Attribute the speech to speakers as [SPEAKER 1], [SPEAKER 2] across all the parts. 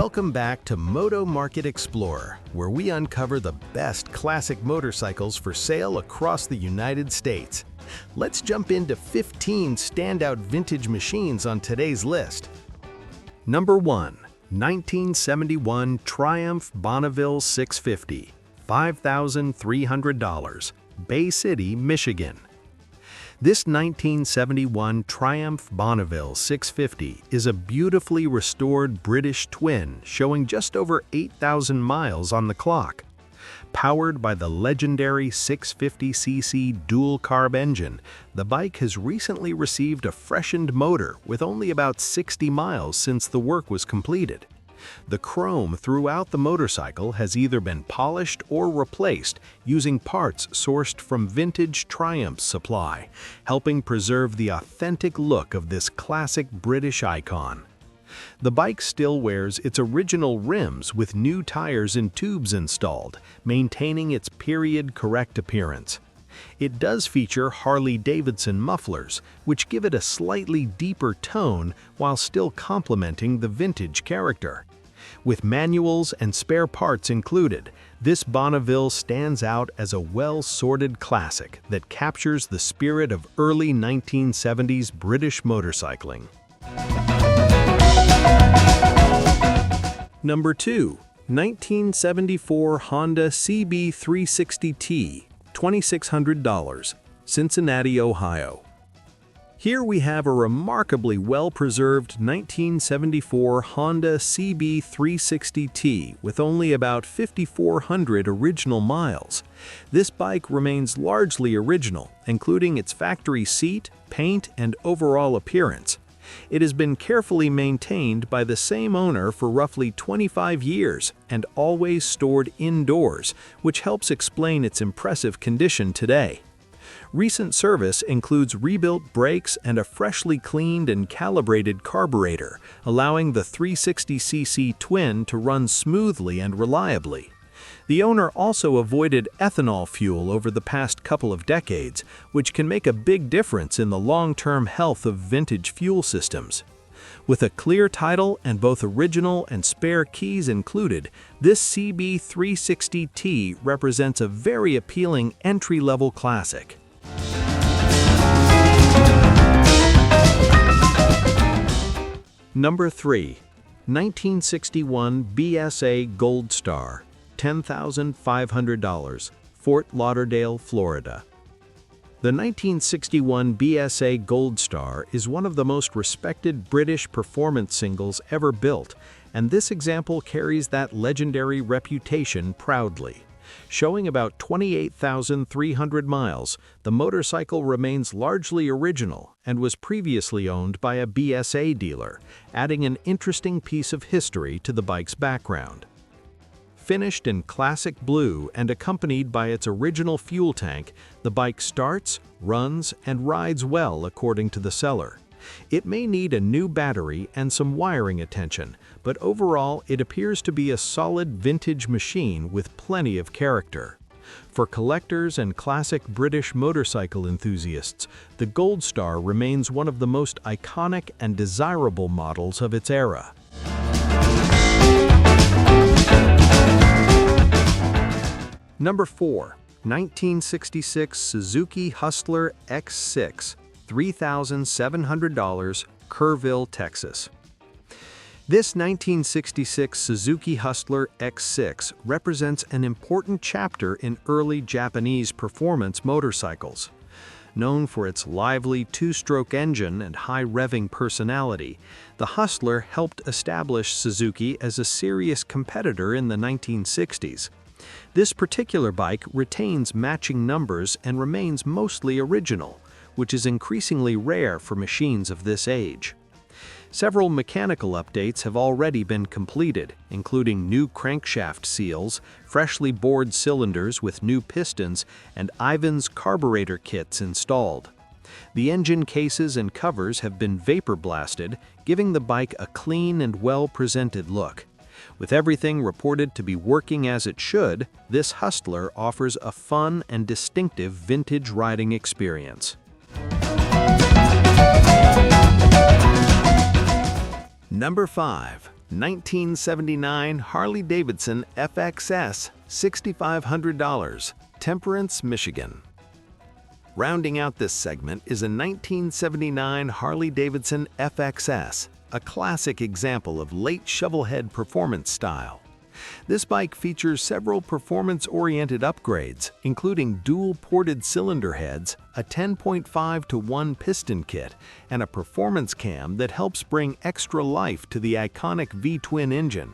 [SPEAKER 1] Welcome back to Moto Market Explorer, where we uncover the best classic motorcycles for sale across the United States. Let's jump into 15 standout vintage machines on today's list. Number 1. 1971 Triumph Bonneville 650, $5,300, Bay City, Michigan. This 1971 Triumph Bonneville 650 is a beautifully restored British twin showing just over 8,000 miles on the clock. Powered by the legendary 650cc dual-carb engine, the bike has recently received a freshened motor with only about 60 miles since the work was completed. The chrome throughout the motorcycle has either been polished or replaced using parts sourced from vintage Triumph supply, helping preserve the authentic look of this classic British icon. The bike still wears its original rims with new tires and tubes installed, maintaining its period-correct appearance. It does feature Harley-Davidson mufflers, which give it a slightly deeper tone while still complementing the vintage character. With manuals and spare parts included, this Bonneville stands out as a well-sorted classic that captures the spirit of early 1970s British motorcycling. Number 2. 1974 Honda CB360T, $2,600, Cincinnati, Ohio. Here we have a remarkably well-preserved 1974 Honda CB360T with only about 5,400 original miles. This bike remains largely original, including its factory seat, paint, and overall appearance. It has been carefully maintained by the same owner for roughly 25 years and always stored indoors, which helps explain its impressive condition today. Recent service includes rebuilt brakes and a freshly cleaned and calibrated carburetor, allowing the 360cc twin to run smoothly and reliably. The owner also avoided ethanol fuel over the past couple of decades, which can make a big difference in the long-term health of vintage fuel systems. With a clear title and both original and spare keys included, this CB360T represents a very appealing entry-level classic. Number 3. 1961 BSA Gold Star, $10,500, Fort Lauderdale, Florida. The 1961 BSA Gold Star is one of the most respected British performance singles ever built, and this example carries that legendary reputation proudly. Showing about 28,300 miles, the motorcycle remains largely original and was previously owned by a BSA dealer, adding an interesting piece of history to the bike's background. Finished in classic blue and accompanied by its original fuel tank, the bike starts, runs, and rides well according to the seller. It may need a new battery and some wiring attention, but overall it appears to be a solid vintage machine with plenty of character. For collectors and classic British motorcycle enthusiasts, the Gold Star remains one of the most iconic and desirable models of its era. Number 4. 1966 Suzuki Hustler X6, $3,700, Kerrville, Texas. This 1966 Suzuki Hustler X6 represents an important chapter in early Japanese performance motorcycles. Known for its lively two-stroke engine and high-revving personality, the Hustler helped establish Suzuki as a serious competitor in the 1960s. This particular bike retains matching numbers and remains mostly original, which is increasingly rare for machines of this age. Several mechanical updates have already been completed, including new crankshaft seals, freshly bored cylinders with new pistons, and Ivan's carburetor kits installed. The engine cases and covers have been vapor blasted, giving the bike a clean and well-presented look. With everything reported to be working as it should, this Hustler offers a fun and distinctive vintage riding experience. Number 5. 1979 Harley-Davidson FXS, $6,500, Temperance, Michigan. Rounding out this segment is a 1979 Harley-Davidson FXS, a classic example of late shovelhead performance style. This bike features several performance-oriented upgrades, including dual-ported cylinder heads, a 10.5-to-1 piston kit, and a performance cam that helps bring extra life to the iconic V-twin engine.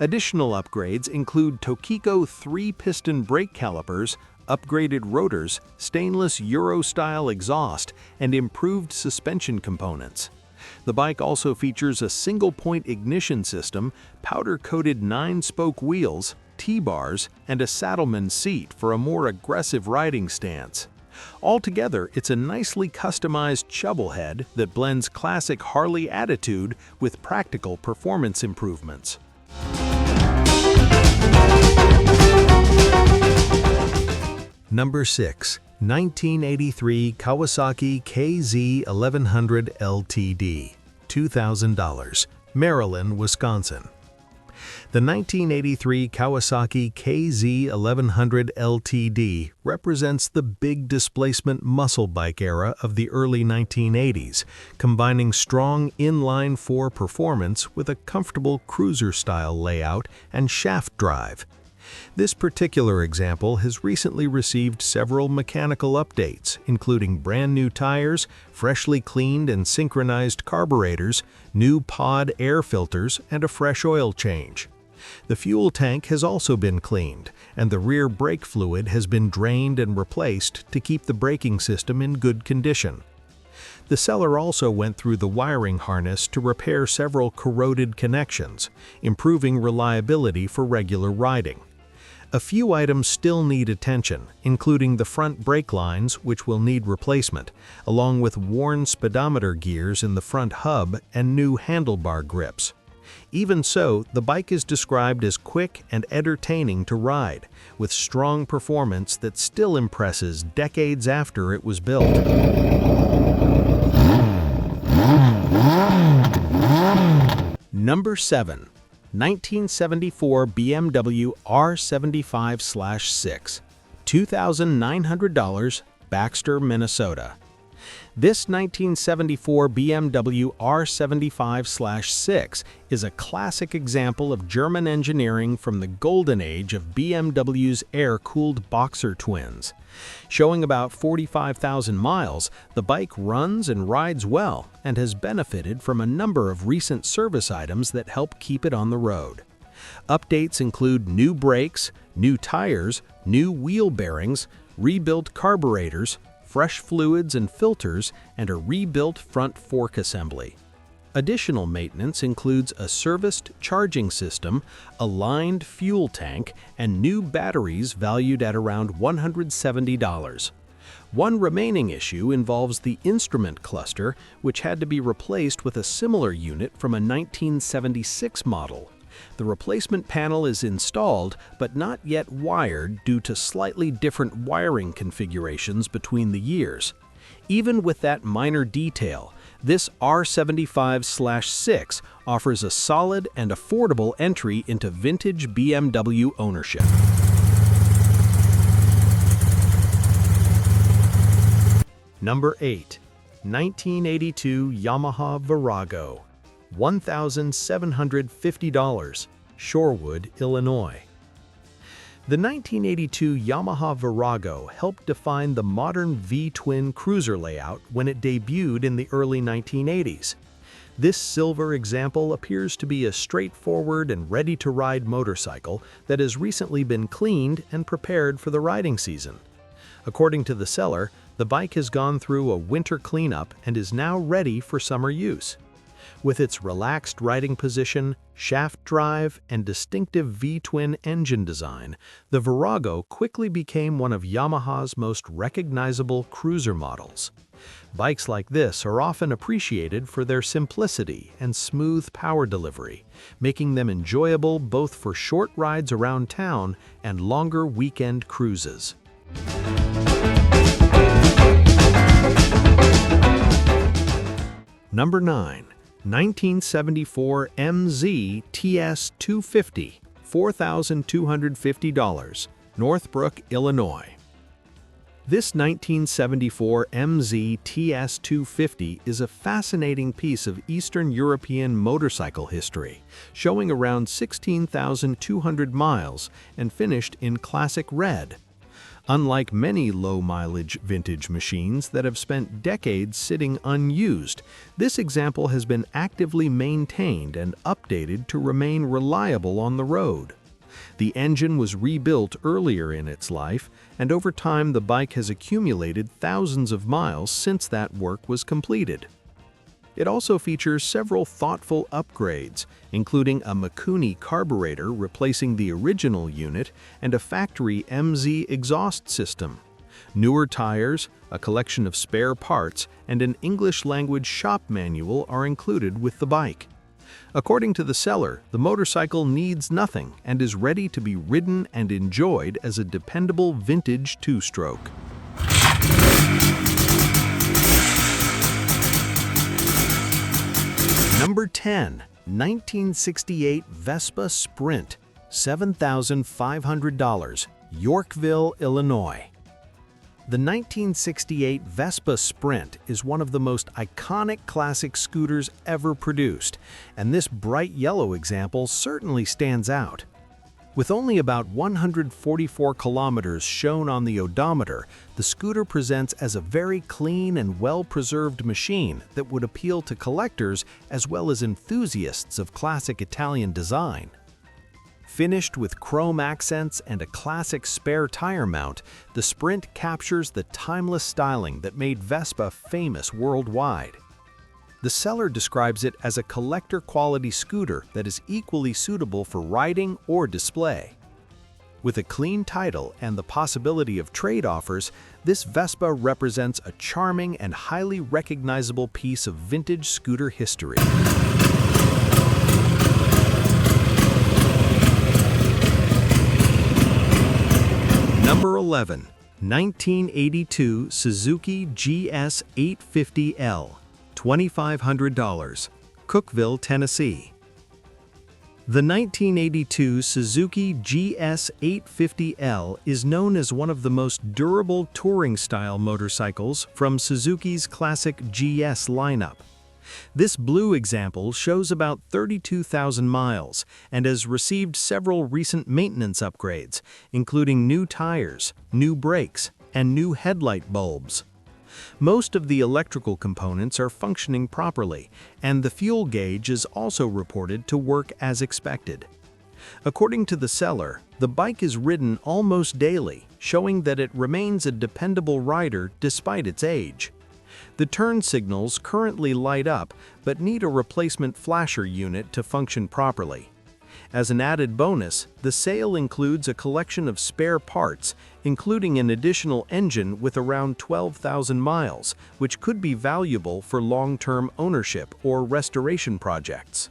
[SPEAKER 1] Additional upgrades include Tokiko 3-piston brake calipers, upgraded rotors, stainless Euro-style exhaust, and improved suspension components. The bike also features a single-point ignition system, powder-coated 9-spoke wheels, T-bars, and a saddleman seat for a more aggressive riding stance. Altogether, it's a nicely customized shovelhead that blends classic Harley attitude with practical performance improvements. Number 6. 1983 Kawasaki KZ1100 LTD, $2,000, Maryland, Wisconsin. The 1983 Kawasaki KZ1100 LTD represents the big displacement muscle bike era of the early 1980s, combining strong inline-4 performance with a comfortable cruiser-style layout and shaft drive. This particular example has recently received several mechanical updates, including brand new tires, freshly cleaned and synchronized carburetors, new pod air filters, and a fresh oil change. The fuel tank has also been cleaned, and the rear brake fluid has been drained and replaced to keep the braking system in good condition. The seller also went through the wiring harness to repair several corroded connections, improving reliability for regular riding. A few items still need attention, including the front brake lines, which will need replacement, along with worn speedometer gears in the front hub and new handlebar grips. Even so, the bike is described as quick and entertaining to ride, with strong performance that still impresses decades after it was built. Number 7. 1974 BMW R75/6, $2,900, Baxter, Minnesota. This 1974 BMW R75/6 is a classic example of German engineering from the golden age of BMW's air-cooled Boxer twins. Showing about 45,000 miles, the bike runs and rides well and has benefited from a number of recent service items that help keep it on the road. Updates include new brakes, new tires, new wheel bearings, rebuilt carburetors, fresh fluids and filters, and a rebuilt front fork assembly. Additional maintenance includes a serviced charging system, a lined fuel tank, and new batteries valued at around $170. One remaining issue involves the instrument cluster, which had to be replaced with a similar unit from a 1976 model. The replacement panel is installed, but not yet wired due to slightly different wiring configurations between the years. Even with that minor detail, this R75/6 offers a solid and affordable entry into vintage BMW ownership. Number 8. 1982 Yamaha Virago, $1,750, Shorewood, Illinois. The 1982 Yamaha Virago helped define the modern V-twin cruiser layout when it debuted in the early 1980s. This silver example appears to be a straightforward and ready-to-ride motorcycle that has recently been cleaned and prepared for the riding season. According to the seller, the bike has gone through a winter cleanup and is now ready for summer use. With its relaxed riding position, shaft drive, and distinctive V-twin engine design, the Virago quickly became one of Yamaha's most recognizable cruiser models. Bikes like this are often appreciated for their simplicity and smooth power delivery, making them enjoyable both for short rides around town and longer weekend cruises. Number 9. 1974 MZ TS 250, $4,250, Northbrook, Illinois. This 1974 MZ TS 250 is a fascinating piece of Eastern European motorcycle history, showing around 16,200 miles and finished in classic red. Unlike many low-mileage vintage machines that have spent decades sitting unused, this example has been actively maintained and updated to remain reliable on the road. The engine was rebuilt earlier in its life, and over time the bike has accumulated thousands of miles since that work was completed. It also features several thoughtful upgrades, including a Mikuni carburetor replacing the original unit and a factory MZ exhaust system. Newer tires, a collection of spare parts, and an English-language shop manual are included with the bike. According to the seller, the motorcycle needs nothing and is ready to be ridden and enjoyed as a dependable vintage two-stroke. Number 10. 1968 Vespa Sprint, $7,500, Yorkville, Illinois. The 1968 Vespa Sprint is one of the most iconic classic scooters ever produced, and this bright yellow example certainly stands out. With only about 144 kilometers shown on the odometer, the scooter presents as a very clean and well-preserved machine that would appeal to collectors as well as enthusiasts of classic Italian design. Finished with chrome accents and a classic spare tire mount, the Sprint captures the timeless styling that made Vespa famous worldwide. The seller describes it as a collector-quality scooter that is equally suitable for riding or display. With a clean title and the possibility of trade offers, this Vespa represents a charming and highly recognizable piece of vintage scooter history. Number 11. 1982 Suzuki GS 850L, $2,500, Cookeville, Tennessee. The 1982 Suzuki GS 850L is known as one of the most durable touring-style motorcycles from Suzuki's classic GS lineup. This blue example shows about 32,000 miles and has received several recent maintenance upgrades, including new tires, new brakes, and new headlight bulbs. Most of the electrical components are functioning properly, and the fuel gauge is also reported to work as expected. According to the seller, the bike is ridden almost daily, showing that it remains a dependable rider despite its age. The turn signals currently light up, but need a replacement flasher unit to function properly. As an added bonus, the sale includes a collection of spare parts, including an additional engine with around 12,000 miles, which could be valuable for long-term ownership or restoration projects.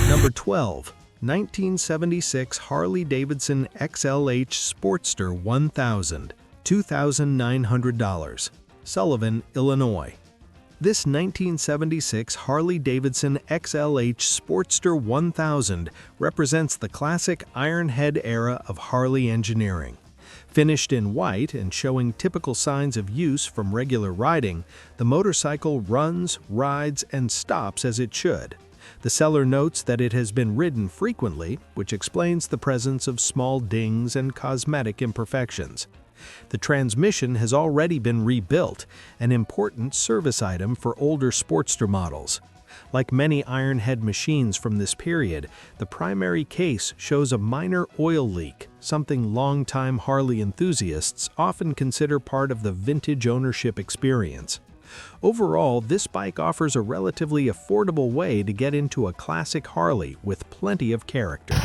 [SPEAKER 1] Number 12. 1976 Harley-Davidson XLH Sportster 1000, $2,900, Sullivan, Illinois. This 1976 Harley-Davidson XLH Sportster 1000 represents the classic Ironhead era of Harley engineering. Finished in white and showing typical signs of use from regular riding, the motorcycle runs, rides, and stops as it should. The seller notes that it has been ridden frequently, which explains the presence of small dings and cosmetic imperfections. The transmission has already been rebuilt, an important service item for older Sportster models. Like many Ironhead machines from this period, the primary case shows a minor oil leak, something longtime Harley enthusiasts often consider part of the vintage ownership experience. Overall, this bike offers a relatively affordable way to get into a classic Harley with plenty of character.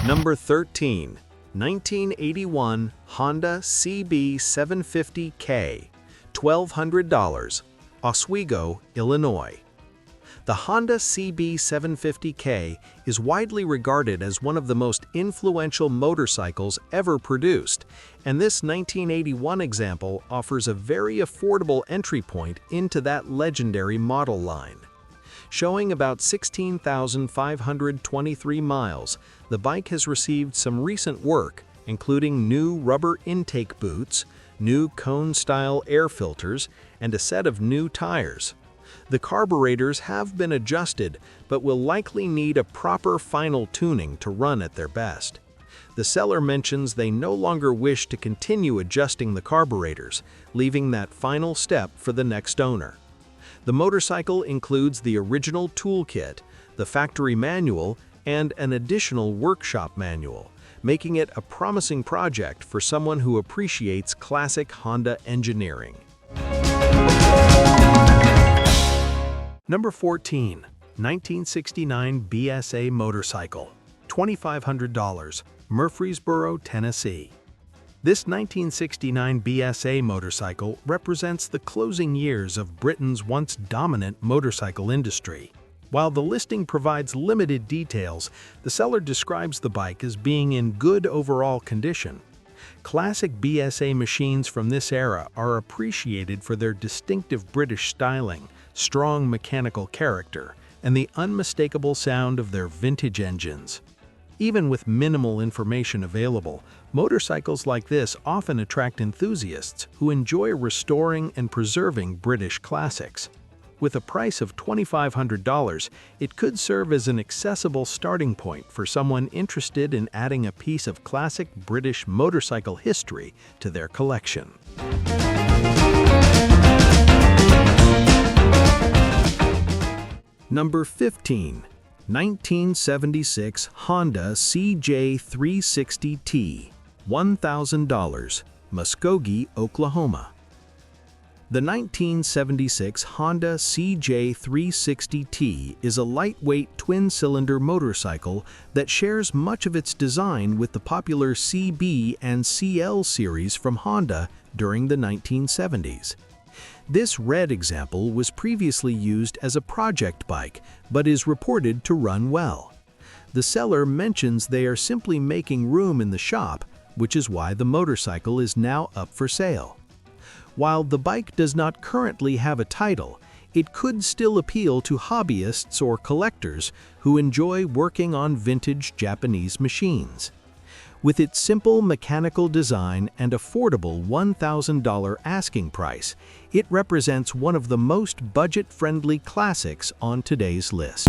[SPEAKER 1] Number 13. 1981 Honda CB750K, $1,200, Oswego, Illinois. The Honda CB750K is widely regarded as one of the most influential motorcycles ever produced, and this 1981 example offers a very affordable entry point into that legendary model line. Showing about 16,523 miles, the bike has received some recent work, including new rubber intake boots, new cone-style air filters, and a set of new tires. The carburetors have been adjusted, but will likely need a proper final tuning to run at their best. The seller mentions they no longer wish to continue adjusting the carburetors, leaving that final step for the next owner. The motorcycle includes the original toolkit, the factory manual, and an additional workshop manual, making it a promising project for someone who appreciates classic Honda engineering. Number 14. 1969 BSA motorcycle, $2,500, Murfreesboro, Tennessee. This 1969 BSA motorcycle represents the closing years of Britain's once dominant motorcycle industry. While the listing provides limited details, the seller describes the bike as being in good overall condition. Classic BSA machines from this era are appreciated for their distinctive British styling, strong mechanical character, and the unmistakable sound of their vintage engines. Even with minimal information available, motorcycles like this often attract enthusiasts who enjoy restoring and preserving British classics. With a price of $2,500, it could serve as an accessible starting point for someone interested in adding a piece of classic British motorcycle history to their collection. Number 15. 1976 Honda CJ360T, $1,000, Muskogee, Oklahoma. The 1976 Honda CJ360T is a lightweight twin-cylinder motorcycle that shares much of its design with the popular CB and CL series from Honda during the 1970s. This red example was previously used as a project bike, but is reported to run well. The seller mentions they are simply making room in the shop, which is why the motorcycle is now up for sale. While the bike does not currently have a title, it could still appeal to hobbyists or collectors who enjoy working on vintage Japanese machines. With its simple mechanical design and affordable $1,000 asking price, it represents one of the most budget-friendly classics on today's list.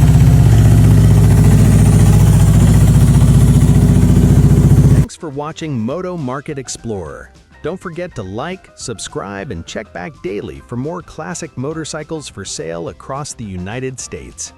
[SPEAKER 1] Thanks for watching Moto Market Explorer. Don't forget to like, subscribe, and check back daily for more classic motorcycles for sale across the United States.